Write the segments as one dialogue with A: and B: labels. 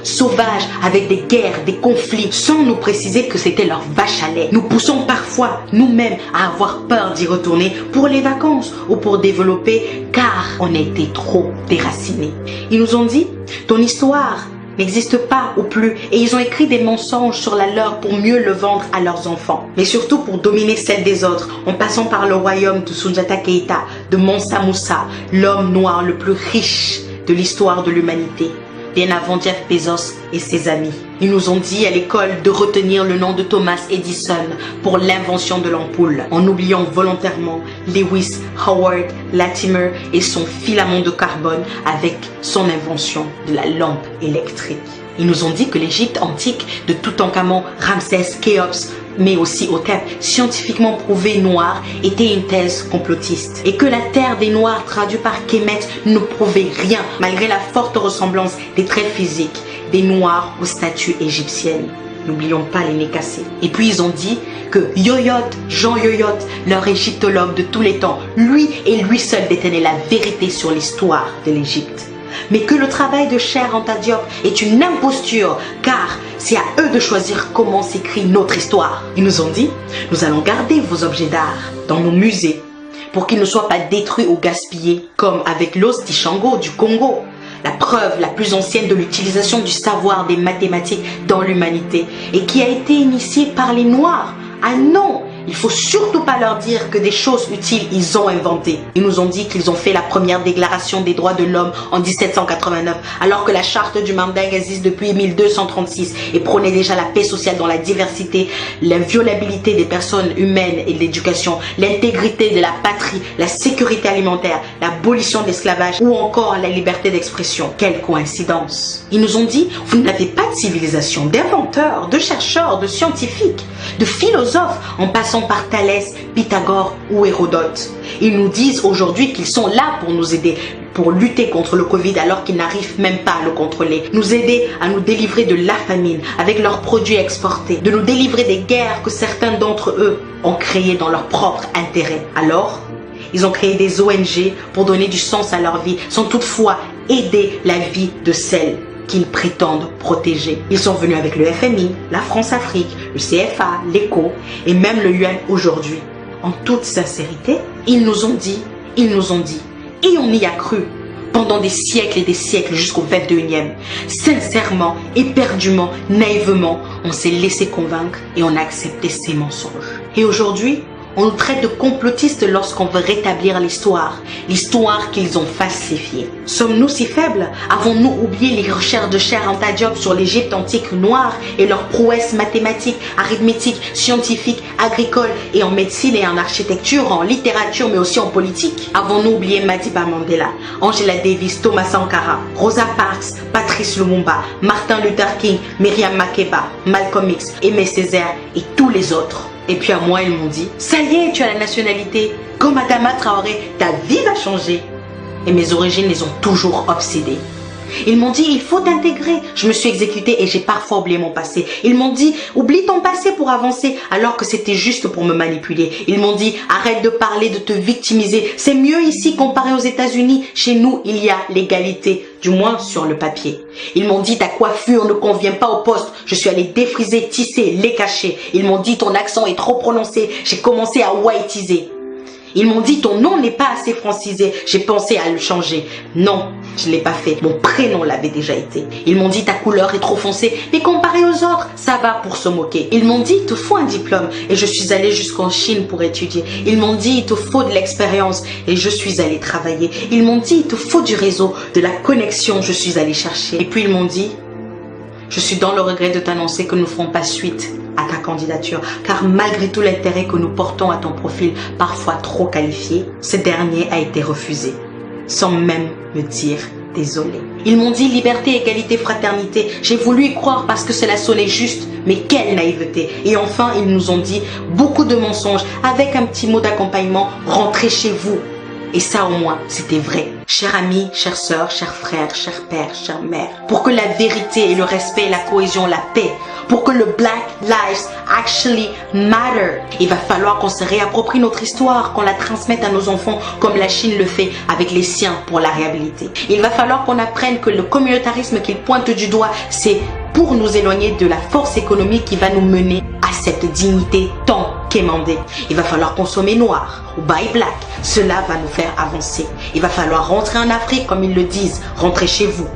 A: sauvages, avec des guerres, des conflits, sans nous préciser que c'était leur vache à lait. Nous poussons parfois nous-mêmes à avoir peur d'y retourner pour les vacances ou pour développer, car on a été trop déracinés. Ils nous ont dit, ton histoire n'existe pas ou plus, et ils ont écrit des mensonges sur la leur pour mieux le vendre à leurs enfants, mais surtout pour dominer celle des autres, en passant par le royaume de Soundiata Keïta, de Mansa Moussa, l'homme noir le plus riche de l'histoire de l'humanité, bien avant Jeff Bezos et ses amis. Ils nous ont dit à l'école de retenir le nom de Thomas Edison pour l'invention de l'ampoule, en oubliant volontairement Lewis Howard Latimer et son filament de carbone avec son invention de la lampe électrique. Ils nous ont dit que l'Égypte antique de Toutankhamon, Ramsès, Khéops, mais aussi Hotep, scientifiquement prouvé noir, était une thèse complotiste. Et que la terre des Noirs, traduit par Kemet, ne prouvait rien, malgré la forte ressemblance des traits physiques des Noirs aux statues égyptiennes. N'oublions pas les nez cassés. Et puis ils ont dit que Yoyot, Jean Yoyot, leur égyptologue de tous les temps, lui et lui seul détenait la vérité sur l'histoire de l'Égypte. Mais que le travail de Cheikh Anta Diop est une imposture, car c'est à eux de choisir comment s'écrit notre histoire. Ils nous ont dit, nous allons garder vos objets d'art dans nos musées pour qu'ils ne soient pas détruits ou gaspillés, comme avec l'os d'Ishango du Congo, la preuve la plus ancienne de l'utilisation du savoir des mathématiques dans l'humanité et qui a été initiée par les Noirs. Ah non! Il faut surtout pas leur dire que des choses utiles ils ont inventées. Ils nous ont dit qu'ils ont fait la première déclaration des droits de l'homme en 1789, alors que la charte du Mandingue existe depuis 1236 et prônait déjà la paix sociale dans la diversité, l'inviolabilité des personnes humaines et de l'éducation, l'intégrité de la patrie, la sécurité alimentaire, l'abolition de l'esclavage ou encore la liberté d'expression. Quelle coïncidence! Ils nous ont dit, vous n'avez pas de civilisation, d'inventeurs, de chercheurs, de scientifiques, de philosophes, en passant par Thalès, Pythagore ou Hérodote. Ils nous disent aujourd'hui qu'ils sont là pour nous aider, pour lutter contre le Covid alors qu'ils n'arrivent même pas à le contrôler. Nous aider à nous délivrer de la famine avec leurs produits exportés, de nous délivrer des guerres que certains d'entre eux ont créées dans leur propre intérêt. Alors, ils ont créé des ONG pour donner du sens à leur vie, sans toutefois aider la vie de celles qu'ils prétendent protéger. Ils sont venus avec le FMI, la France-Afrique, le CFA, l'ECO et même le UN aujourd'hui. En toute sincérité, ils nous ont dit, et on y a cru pendant des siècles et des siècles jusqu'au 21e. Sincèrement, éperdument, naïvement, on s'est laissé convaincre et on a accepté ces mensonges. Et aujourd'hui, on nous traite de complotistes lorsqu'on veut rétablir l'histoire qu'ils ont falsifiée. Sommes-nous si faibles? Avons-nous oublié les recherches de Cheikh Anta Diop sur l'Égypte antique noire et leurs prouesses mathématiques, arithmétiques, scientifiques, agricoles et en médecine et en architecture, en littérature mais aussi en politique? Avons-nous oublié Madiba Mandela, Angela Davis, Thomas Sankara, Rosa Parks, Patrice Lumumba, Martin Luther King, Myriam Makeba, Malcolm X, Aimé Césaire et tous les autres? Et puis à moi, ils m'ont dit, ça y est, tu as la nationalité. Comme Adama Traoré, ta vie va changer. Et mes origines les ont toujours obsédées. Ils m'ont dit, il faut t'intégrer. Je me suis exécutée et j'ai parfois oublié mon passé. Ils m'ont dit, oublie ton passé pour avancer, alors que c'était juste pour me manipuler. Ils m'ont dit, arrête de parler, de te victimiser. C'est mieux ici comparé aux États-Unis. Chez nous, il y a l'égalité, du moins sur le papier. Ils m'ont dit, ta coiffure ne convient pas au poste. Je suis allée défriser, tisser, les cacher. Ils m'ont dit, ton accent est trop prononcé. J'ai commencé à whiteiser. Ils m'ont dit, ton nom n'est pas assez francisé. J'ai pensé à le changer. Non, je ne l'ai pas fait. Mon prénom l'avait déjà été. Ils m'ont dit, ta couleur est trop foncée. Mais comparé aux autres, ça va pour se moquer. Ils m'ont dit, il te faut un diplôme. Et je suis allée jusqu'en Chine pour étudier. Ils m'ont dit, il te faut de l'expérience. Et je suis allée travailler. Ils m'ont dit, il te faut du réseau, de la connexion. Je suis allée chercher. Et puis ils m'ont dit, je suis dans le regret de t'annoncer que nous ne ferons pas suite à ta candidature, car malgré tout l'intérêt que nous portons à ton profil, parfois trop qualifié, ce dernier a été refusé, sans même me dire désolé. Ils m'ont dit liberté, égalité, fraternité. J'ai voulu y croire parce que cela sonnait juste, mais quelle naïveté. Et enfin, ils nous ont dit beaucoup de mensonges, avec un petit mot d'accompagnement, rentrez chez vous. Et ça au moins, c'était vrai. Chers amis, chères sœurs, chers frères, chers pères, chères mères, pour que la vérité et le respect, la cohésion, la paix, pour que le Black Lives Actually Matter. Il va falloir qu'on se réapproprie notre histoire, qu'on la transmette à nos enfants comme la Chine le fait avec les siens pour la réhabiliter. Il va falloir qu'on apprenne que le communautarisme qu'il pointe du doigt, c'est pour nous éloigner de la force économique qui va nous mener à cette dignité tant quémandée. Il va falloir consommer noir ou buy black. Cela va nous faire avancer. Il va falloir rentrer en Afrique, comme ils le disent, rentrer chez vous,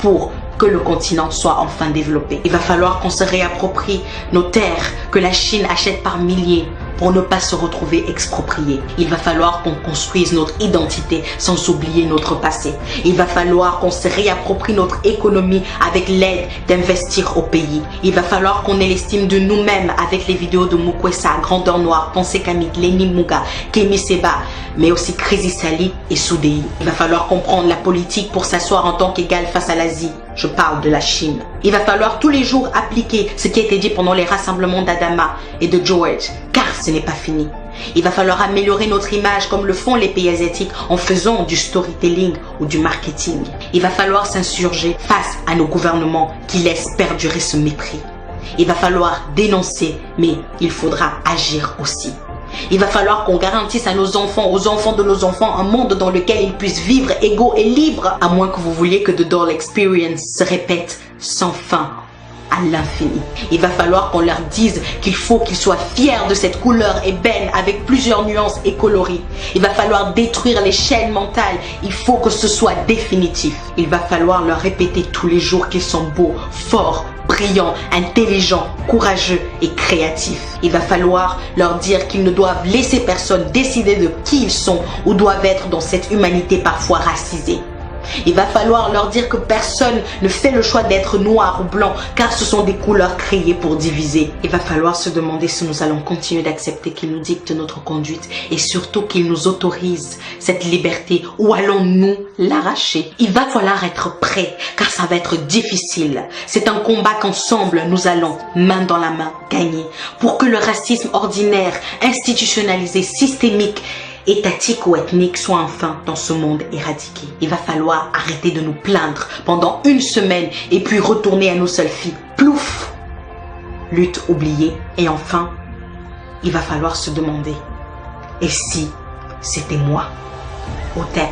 A: pour que le continent soit enfin développé. Il va falloir qu'on se réapproprie nos terres que la Chine achète par milliers pour ne pas se retrouver expropriés. Il va falloir qu'on construise notre identité sans oublier notre passé. Il va falloir qu'on se réapproprie notre économie avec l'aide d'investir au pays. Il va falloir qu'on ait l'estime de nous-mêmes avec les vidéos de Mukwesa, Grandeur Noire, Pensée Kamit, Lenny Muga, Kemi Seba, mais aussi Crazy Sally et Soudei. Il va falloir comprendre la politique pour s'asseoir en tant qu'égal face à l'Asie. Je parle de la Chine. Il va falloir tous les jours appliquer ce qui a été dit pendant les rassemblements d'Adama et de George, car ce n'est pas fini. Il va falloir améliorer notre image comme le font les pays asiatiques en faisant du storytelling ou du marketing. Il va falloir s'insurger face à nos gouvernements qui laissent perdurer ce mépris. Il va falloir dénoncer, mais il faudra agir aussi. Il va falloir qu'on garantisse à nos enfants, aux enfants de nos enfants, un monde dans lequel ils puissent vivre égaux et libres, à moins que vous vouliez que The Doll Experience se répète sans fin à l'infini. Il va falloir qu'on leur dise qu'il faut qu'ils soient fiers de cette couleur ébène avec plusieurs nuances et coloris. Il va falloir détruire les chaînes mentales. Il faut que ce soit définitif. Il va falloir leur répéter tous les jours qu'ils sont beaux, forts, brillants, intelligents, courageux et créatifs. Il va falloir leur dire qu'ils ne doivent laisser personne décider de qui ils sont ou doivent être dans cette humanité parfois racisée. Il va falloir leur dire que personne ne fait le choix d'être noir ou blanc car ce sont des couleurs créées pour diviser. Il va falloir se demander si nous allons continuer d'accepter qu'ils nous dictent notre conduite et surtout qu'ils nous autorisent cette liberté ou allons-nous l'arracher. Il va falloir être prêt car ça va être difficile. C'est un combat qu'ensemble nous allons, main dans la main, gagner pour que le racisme ordinaire, institutionnalisé, systémique, étatique ou ethnique soit enfin dans ce monde éradiqué. Il va falloir arrêter de nous plaindre pendant une semaine et puis retourner à nos selfies. Plouf! Lutte oubliée. Et enfin, il va falloir se demander, et si c'était moi? Hotep.